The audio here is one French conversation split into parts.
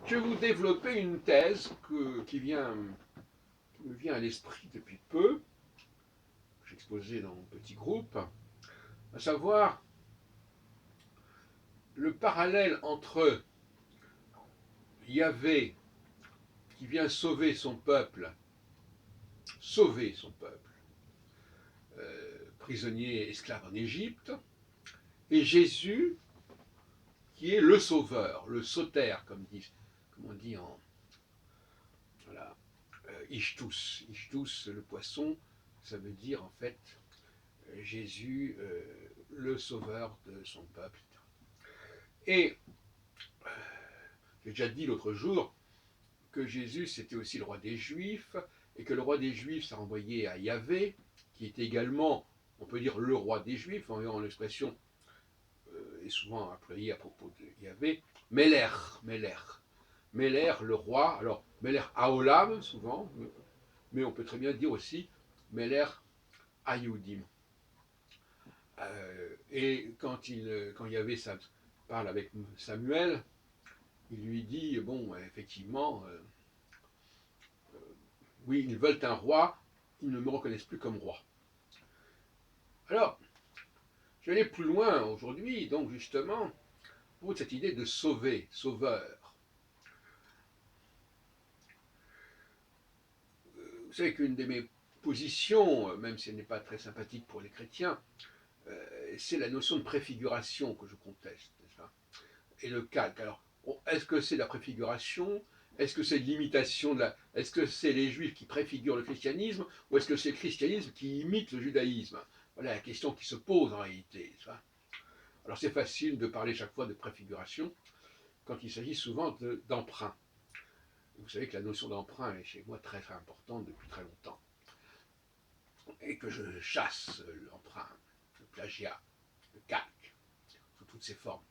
Je vais vous développer une thèse qui me vient à l'esprit depuis peu, que j'ai exposée dans mon petit groupe, à savoir le parallèle entre Yahvé qui vient sauver son peuple, prisonnier esclave en Égypte, et Jésus qui est le sauveur, le sauter, comme on dit en voilà, Ishtus. Ishtus, le poisson, ça veut dire en fait Jésus, le sauveur de son peuple. Et j'ai déjà dit l'autre jour que Jésus c'était aussi le roi des Juifs, et que le roi des Juifs ça renvoyait à Yahvé, qui est également, on peut dire, le roi des Juifs, en l'expression est souvent employée à propos de Yahvé, Meler, Meler. Meler, le roi, alors Meler Haolam souvent, mais on peut très bien dire aussi Meler Ayoudim. Et quand Yahvé parle avec Samuel, il lui dit, bon, effectivement, oui, ils veulent un roi, ils ne me reconnaissent plus comme roi. Alors, je vais aller plus loin aujourd'hui, donc justement, pour cette idée de sauver, sauveur. Vous savez qu'une de mes positions, même si elle n'est pas très sympathique pour les chrétiens, c'est la notion de préfiguration que je conteste, et le calque. Alors, est-ce que c'est la préfiguration? Est-ce que c'est l'imitation Est-ce que c'est les Juifs qui préfigurent le christianisme, ou est-ce que c'est le christianisme qui imite le judaïsme? Voilà la question qui se pose en réalité. Alors c'est facile de parler chaque fois de préfiguration quand il s'agit souvent d'emprunt. Vous savez que la notion d'emprunt est chez moi très très importante depuis très longtemps, et que je chasse l'emprunt, le plagiat, le calque, sous toutes ses formes.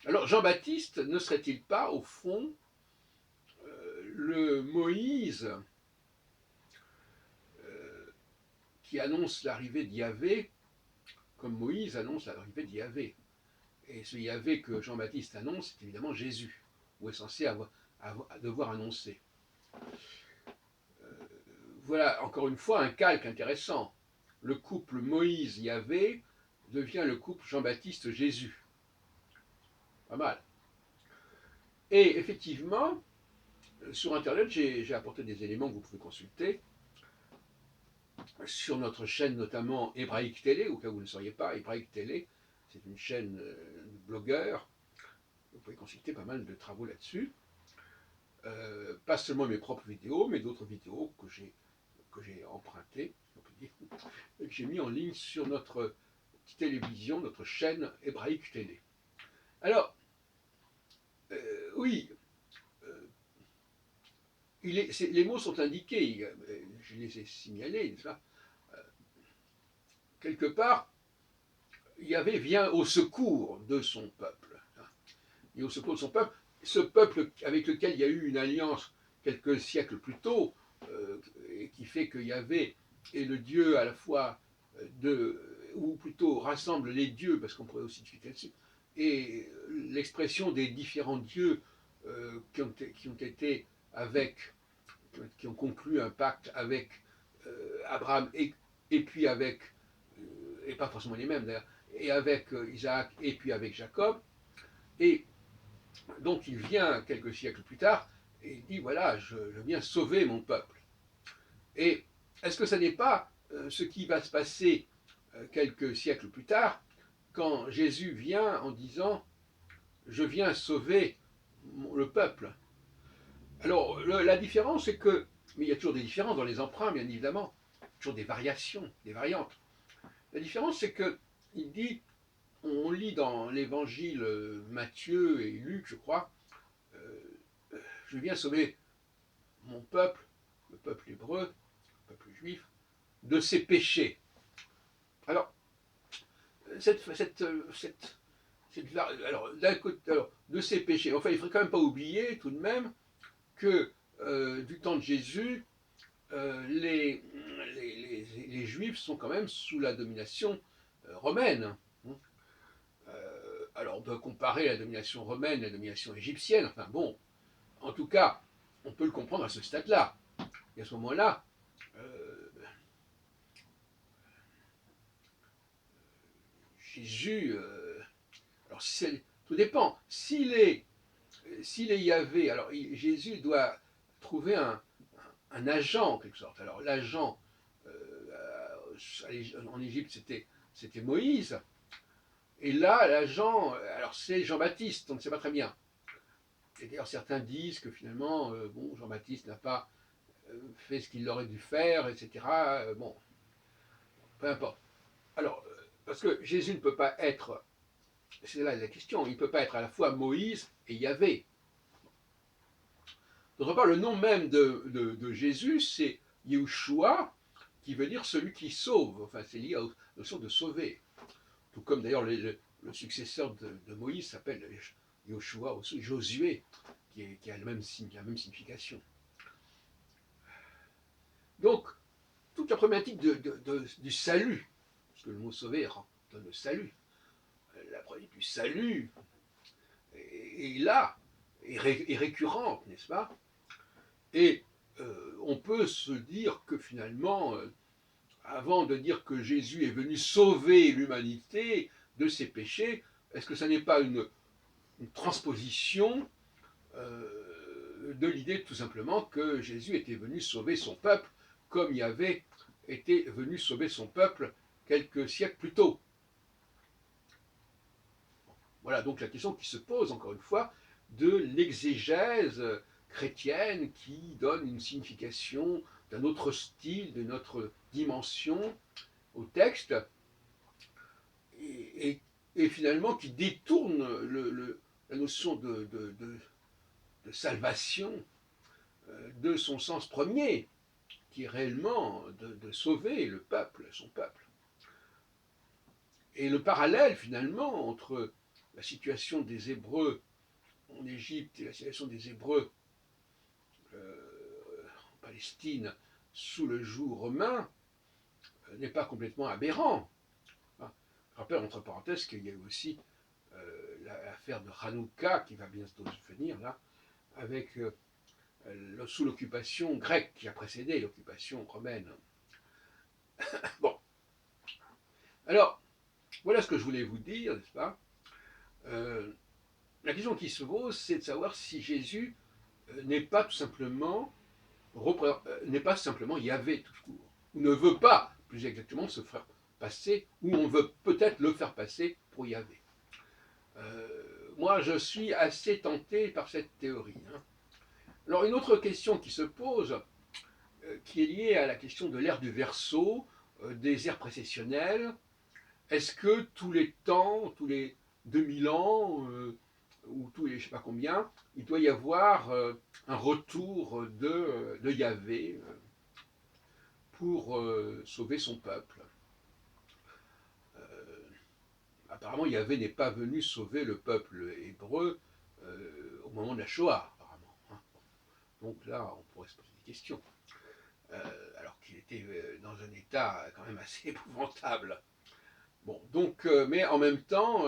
Alors Jean-Baptiste ne serait-il pas, au fond, le Moïse qui annonce l'arrivée d'Yahvé, comme Moïse annonce l'arrivée d'Yahvé? Et ce Yahvé que Jean-Baptiste annonce, c'est évidemment Jésus, ou est censé devoir annoncer. Voilà, encore une fois, un calque intéressant. Le couple Moïse-Yahvé devient le couple Jean-Baptiste-Jésus. Pas mal. Et effectivement, sur Internet, j'ai apporté des éléments que vous pouvez consulter. Sur notre chaîne, notamment Hébraïque Télé, au cas où vous ne le sauriez pas, Hébraïque Télé, c'est une chaîne de blogueurs. Vous pouvez consulter pas mal de travaux là-dessus. Pas seulement mes propres vidéos, mais d'autres vidéos que j'ai empruntées, et que j'ai mis en ligne sur notre télévision, notre chaîne Hébraïque Télé. Alors, oui, les mots sont indiqués, je les ai signalés, n'est-ce pas? Quelque part, Yahvé vient au secours de son peuple. Et au secours de son peuple, ce peuple avec lequel il y a eu une alliance quelques siècles plus tôt, et qui fait que Yahvé est le Dieu à la fois ou plutôt rassemble les dieux, parce qu'on pourrait aussi discuter là-dessus, et l'expression des différents dieux qui ont été qui ont conclu un pacte avec Abraham et puis avec, et pas forcément les mêmes d'ailleurs, et avec Isaac et puis avec Jacob. Et donc il vient quelques siècles plus tard et il dit voilà, je viens sauver mon peuple. Et est-ce que ça n'est pas ce qui va se passer quelques siècles plus tard quand Jésus vient en disant je viens sauver le peuple? Alors la différence c'est que, mais il y a toujours des différences dans les emprunts bien évidemment, toujours des variations, des variantes. La différence c'est que il dit, on lit dans l'évangile Matthieu et Luc je crois, je viens sauver mon peuple, le peuple hébreu, le peuple juif, de ses péchés. Alors, de ses péchés, enfin, il ne faudrait quand même pas oublier tout de même que du temps de Jésus, les Juifs sont quand même sous la domination romaine. peut comparer la domination romaine et la domination égyptienne. Enfin bon, en tout cas, on peut le comprendre à ce stade-là. Et à ce moment-là, Jésus, alors tout dépend. S'il est Yahvé, alors Jésus doit trouver un agent en quelque sorte. Alors l'agent en Égypte c'était Moïse, et là l'agent, alors c'est Jean-Baptiste, on ne sait pas très bien. Et d'ailleurs certains disent que finalement, bon, Jean-Baptiste n'a pas fait ce qu'il aurait dû faire, etc. Bon, peu importe. Alors, parce que Jésus ne peut pas être, c'est là la question, il ne peut pas être à la fois Moïse et Yahvé. D'autre part, le nom même de Jésus, c'est Yeshua, qui veut dire celui qui sauve. Enfin, c'est lié à la notion de sauver. Tout comme d'ailleurs le successeur de Moïse s'appelle Yoshua, aussi Josué, qui a la même signification. Donc, toute la problématique du salut, parce que le mot sauver donne le salut, la problématique du salut est là, est récurrente, n'est-ce pas? Et on peut se dire que finalement, avant de dire que Jésus est venu sauver l'humanité de ses péchés, est-ce que ça n'est pas une transposition de l'idée tout simplement que Jésus était venu sauver son peuple comme Yahvé était venu sauver son peuple quelques siècles plus tôt? Voilà donc la question qui se pose encore une fois de l'exégèse chrétienne qui donne une signification d'un autre style, d'une autre dimension au texte, et finalement qui détourne la notion de salvation de son sens premier, qui est réellement de sauver le peuple, son peuple. Et le parallèle finalement entre la situation des Hébreux en Égypte et la situation des Hébreux en Palestine sous le joug romain n'est pas complètement aberrant. Je rappelle entre parenthèses qu'il y a eu aussi l'affaire de Hanouka qui va bientôt se finir là, avec sous l'occupation grecque qui a précédé l'occupation romaine. Bon, alors voilà ce que je voulais vous dire, n'est-ce pas? La question qui se pose, c'est de savoir si Jésus n'est pas tout simplement Yahvé tout court, ou ne veut pas, plus exactement, se faire passer, ou on veut peut-être le faire passer pour Yahvé. Moi, je suis assez tenté par cette théorie. Alors, une autre question qui se pose, qui est liée à la question de l'ère du Verseau, des ères précessionnelles. Est-ce que tous les temps, tous les 2000 ans, ou tous les je ne sais pas combien, il doit y avoir un retour de Yahvé pour sauver son peuple? Apparemment, Yahvé n'est pas venu sauver le peuple hébreu au moment de la Shoah, apparemment. Donc là, on pourrait se poser des questions. Alors qu'il était dans un état quand même assez épouvantable. Bon, donc, mais en même temps,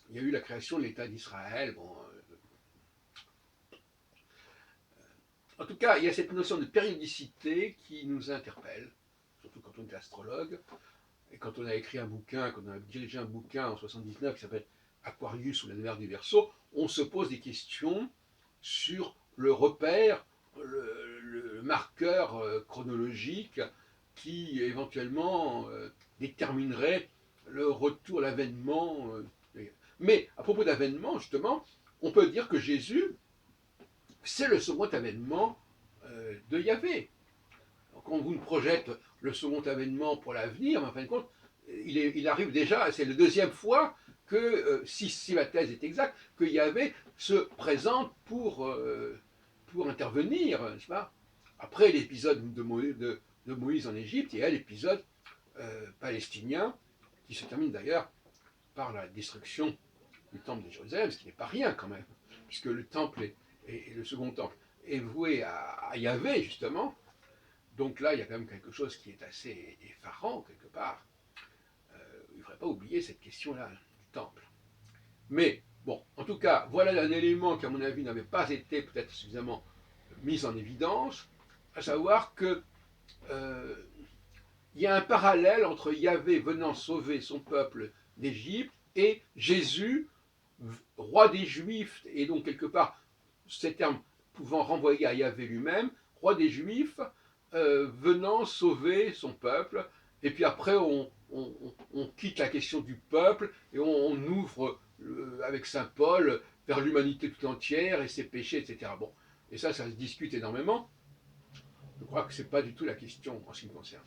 il y a eu la création de l'État d'Israël. Bon, en tout cas, il y a cette notion de périodicité qui nous interpelle, surtout quand on est astrologue, et quand on a écrit un bouquin, quand on a dirigé un bouquin en 79 qui s'appelle Aquarius ou la lumière du Verseau, on se pose des questions sur le repère, le marqueur chronologique qui éventuellement déterminerait le retour, l'avènement. Mais à propos d'avènement, justement, on peut dire que Jésus, c'est le second avènement de Yahvé. Quand on vous projette le second avènement pour l'avenir, mais en fin de compte, il arrive déjà, c'est la deuxième fois que, si ma thèse est exacte, que Yahvé se présente pour intervenir, n'est-ce pas? Après l'épisode de Moïse en Égypte, il y a l'épisode palestinien, qui se termine d'ailleurs par la destruction du temple de Jérusalem, ce qui n'est pas rien quand même, puisque le temple et le second temple est voué à Yahvé, justement. Donc là, il y a quand même quelque chose qui est assez effarant, quelque part. Il ne faudrait pas oublier cette question-là du temple. Mais, bon, tout cas, voilà un élément qui, à mon avis, n'avait pas été peut-être suffisamment mis en évidence, à savoir que il y a un parallèle entre Yahvé venant sauver son peuple d'Égypte et Jésus, roi des Juifs, et donc quelque part, ces termes pouvant renvoyer à Yahvé lui-même, roi des Juifs, venant sauver son peuple. Et puis après, on quitte la question du peuple et on ouvre avec Saint Paul vers l'humanité tout entière et ses péchés, etc. Bon, et ça se discute énormément. Je crois que ce n'est pas du tout la question en ce qui me concerne.